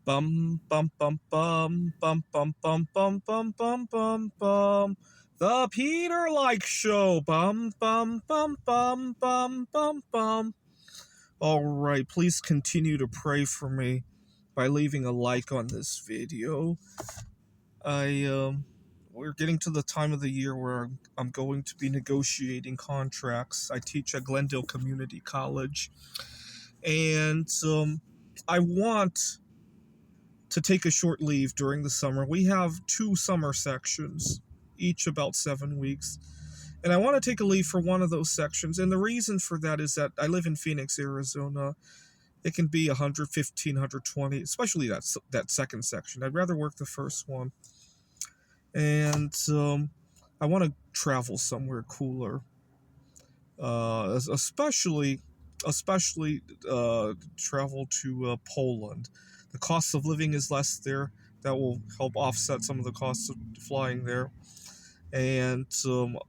Bum bum bum bum bum bum bum bum bum bum bum bum. The Peter Like Show. Bum bum bum bum bum bum bum. All right, please continue to pray for me by leaving a like on this video. We're getting to the time of the year where I'm going to be negotiating contracts. I teach at Glendale Community College, and I want to take a short leave during the summer. We have 2 summer sections, each about 7 weeks. And I want to take a leave for one of those sections. And the reason for that is that I live in Phoenix, Arizona. It can be 115, 120, especially that second section. I'd rather work the first one. And I want to travel somewhere cooler, especially travel to Poland. The cost of living is less there. That will help offset some of the costs of flying there. And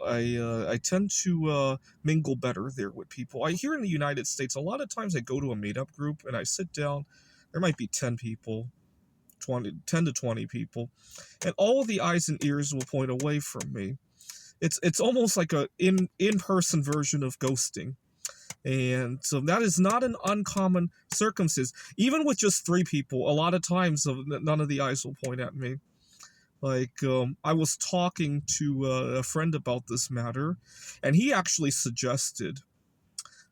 I tend to mingle better there with people. Here in the United States, a lot of times I go to a meetup group and I sit down. There might be 10 people, 10 to 20 people, and all of the eyes and ears will point away from me. It's almost like a in-person version of ghosting. And so that is not an uncommon circumstance. Even with just 3 people, a lot of times none of the eyes will point at me. I was talking to a friend about this matter, and he actually suggested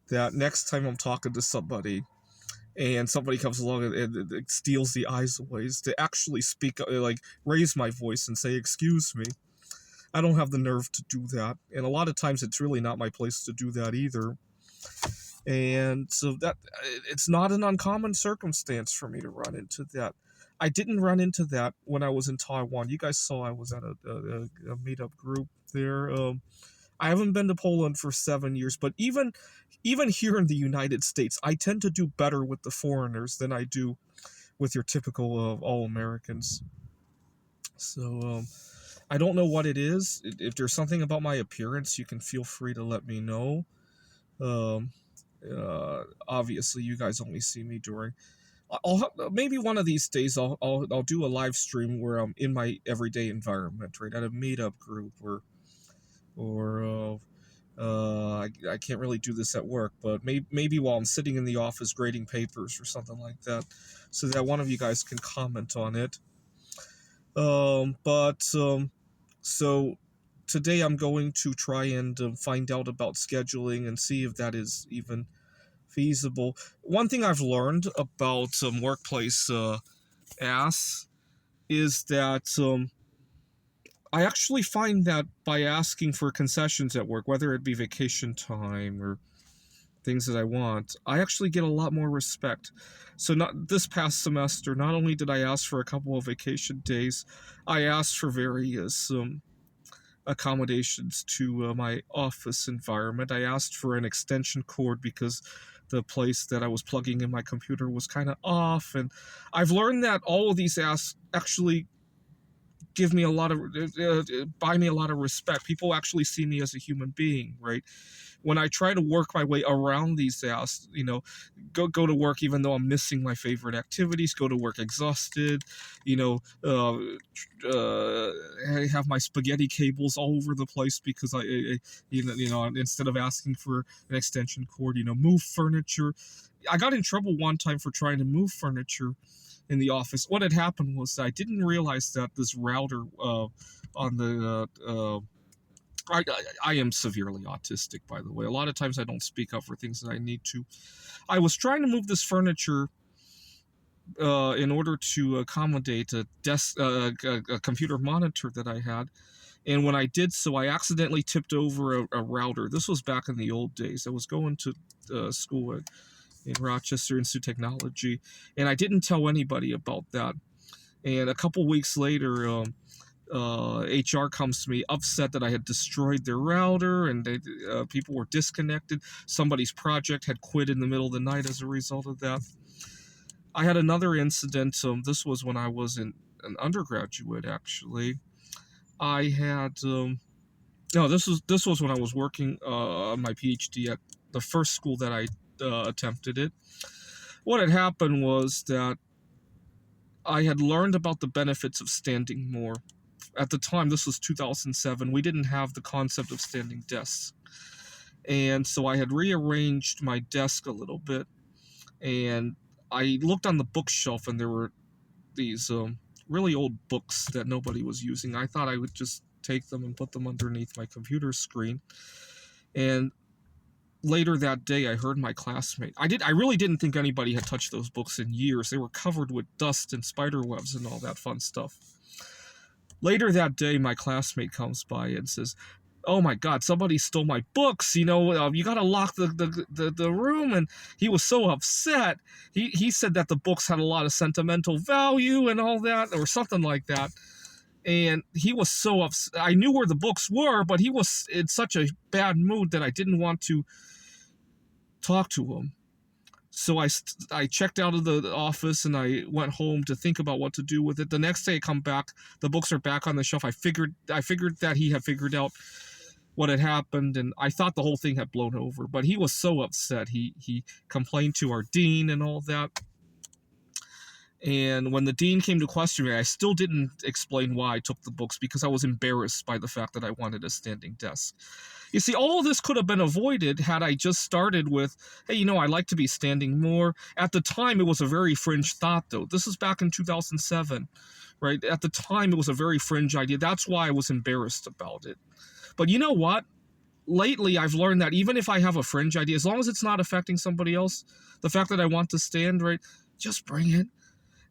that next time I'm talking to somebody and somebody comes along and steals the eyes away, is to actually speak, raise my voice and say, "Excuse me." I don't have the nerve to do that, and a lot of times it's really not my place to do that either. And so that it's not an uncommon circumstance for me to run into that. I didn't run into that when I was in Taiwan. You guys saw I was at a meetup group there. I haven't been to Poland for 7 years, but even here in the United States, I tend to do better with the foreigners than I do with your typical all Americans. So I don't know what it is. If there's something about my appearance, you can feel free to let me know. Um, Obviously, you guys only see me during. Maybe one of these days I'll do a live stream where I'm in my everyday environment, right, at a meetup group, or I can't really do this at work, but maybe while I'm sitting in the office grading papers or something like that, so that one of you guys can comment on it. So today I'm going to try and find out about scheduling and see if that is even feasible. One thing I've learned about workplace ass is that I actually find that by asking for concessions at work, whether it be vacation time or things that I want, I actually get a lot more respect. So not this past semester, not only did I ask for a couple of vacation days, I asked for various accommodations to my office environment. I asked for an extension cord because the place that I was plugging in my computer was kind of off, and I've learned that all of these asks actually give me a lot of buy me a lot of respect. People actually see me as a human being, right? When I try to work my way around these asks, go to work even though I'm missing my favorite activities, go to work exhausted, I have my spaghetti cables all over the place because instead of asking for an extension cord, move furniture. I got in trouble one time for trying to move furniture in the office. What had happened was I didn't realize that this router on the I am severely autistic, by the way. A lot of times I don't speak up for things that I need to. I was trying to move this furniture in order to accommodate a computer monitor that I had. And when I did so, I accidentally tipped over a router. This was back in the old days. I was going to school in Rochester Institute of Technology, and I didn't tell anybody about that. And a couple weeks later, HR comes to me upset that I had destroyed their router, and people were disconnected. Somebody's project had quit in the middle of the night as a result of that. I had another incident. This was when I was an undergraduate, actually. I had no. This was when I was working on my PhD at the first school that I attempted it. What had happened was that I had learned about the benefits of standing more. At the time, this was 2007, we didn't have the concept of standing desks. And so I had rearranged my desk a little bit, and I looked on the bookshelf, and there were these really old books that nobody was using. I thought I would just take them and put them underneath my computer screen. And later that day, I heard my classmate. I really didn't think anybody had touched those books in years. They were covered with dust and spider webs and all that fun stuff. Later that day, my classmate comes by and says, "Oh my God, somebody stole my books. You gotta lock the room." And he was so upset. He said that the books had a lot of sentimental value and all that, or something like that. And he was so upset. I knew where the books were, but he was in such a bad mood that I didn't want to talk to him. So I checked out of the office and I went home to think about what to do with it. The next day I come back, the books are back on the shelf. I figured that he had figured out what had happened, and I thought the whole thing had blown over. But he was so upset. He complained to our dean and all that. And when the dean came to question me, I still didn't explain why I took the books, because I was embarrassed by the fact that I wanted a standing desk. You see, all of this could have been avoided had I just started with, hey, I'd like to be standing more. At the time, it was a very fringe thought, though. This is back in 2007, right? At the time, it was a very fringe idea. That's why I was embarrassed about it. But you know what? Lately, I've learned that even if I have a fringe idea, as long as it's not affecting somebody else, the fact that I want to stand, right, just bring it.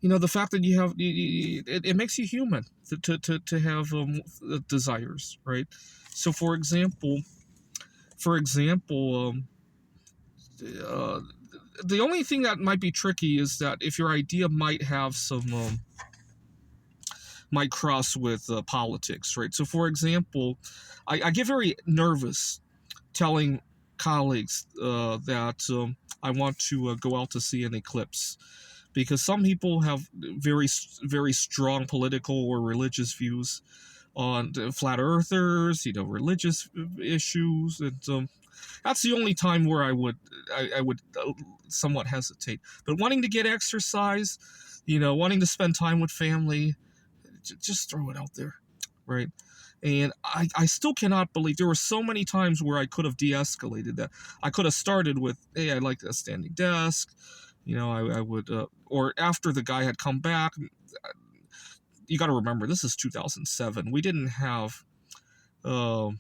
The fact that you have, it makes you human to have desires, right? So, for example, the only thing that might be tricky is that if your idea might have might cross with politics, right? So, for example, I get very nervous telling colleagues that I want to go out to see an eclipse, because some people have very, very strong political or religious views on flat earthers, religious issues, and that's the only time where I would somewhat hesitate. But wanting to get exercise, wanting to spend time with family, just throw it out there, right? And I still cannot believe there were so many times where I could have de-escalated that. I could have started with, hey, I like a standing desk. I would, or after the guy had come back, you got to remember, this is 2007. We didn't have the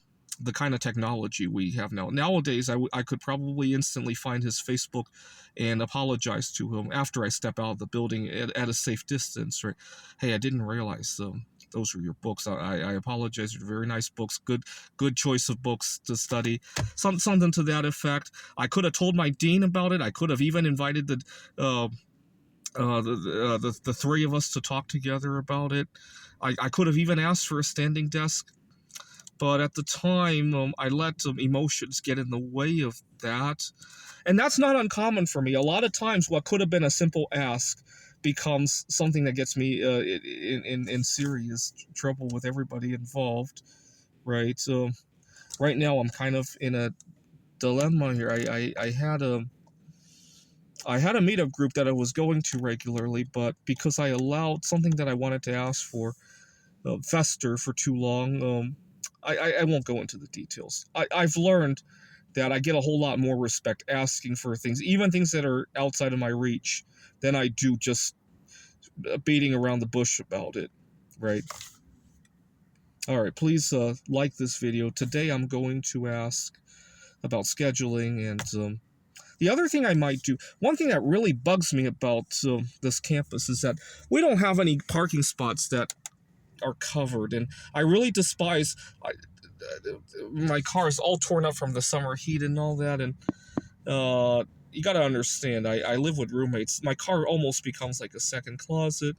kind of technology we have now. Nowadays, I could probably instantly find his Facebook and apologize to him after I step out of the building at a safe distance. Right? Hey, I didn't realize those were your books. I apologize. They're very nice books. Good choice of books to study. Something to that effect. I could have told my dean about it. I could have even invited the three of us to talk together about it. I could have even asked for a standing desk. But at the time, I let emotions get in the way of that. And that's not uncommon for me. A lot of times, what could have been a simple ask becomes something that gets me in serious trouble with everybody involved, right? So right now, I'm kind of in a dilemma here. I had a meetup group that I was going to regularly, but because I allowed something that I wanted to ask for fester for too long, I won't go into the details. I've learned that I get a whole lot more respect asking for things, even things that are outside of my reach, than I do just beating around the bush about it, right? All right, please like this video. Today I'm going to ask about scheduling, and the other thing I might do, one thing that really bugs me about this campus is that we don't have any parking spots that are covered, and I really despise my car is all torn up from the summer heat and all that, and you gotta understand, I live with roommates. My car almost becomes like a second closet.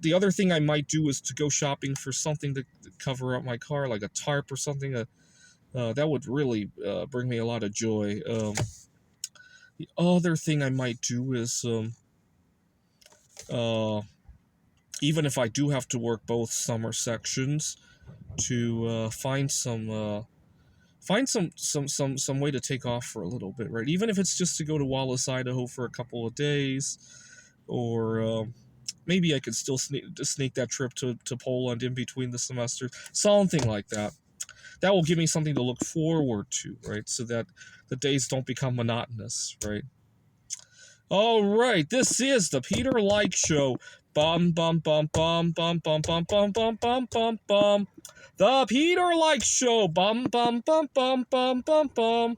The other thing I might do is to go shopping for something to cover up my car, like a tarp or something. That would really bring me a lot of joy. The other thing I might do is even if I do have to work both summer sections, to find some way to take off for a little bit, right? Even if it's just to go to Wallace, Idaho for a couple of days, or maybe I could still sneak that trip to Poland in between the semesters, something like that. That will give me something to look forward to, right? So that the days don't become monotonous, right? All right, this is the Peter Lik Show. Bum bum bum bum bum bum bum bum bum bum bum bum. The Peter Lik Show. Bum bum bum bum bum bum bum.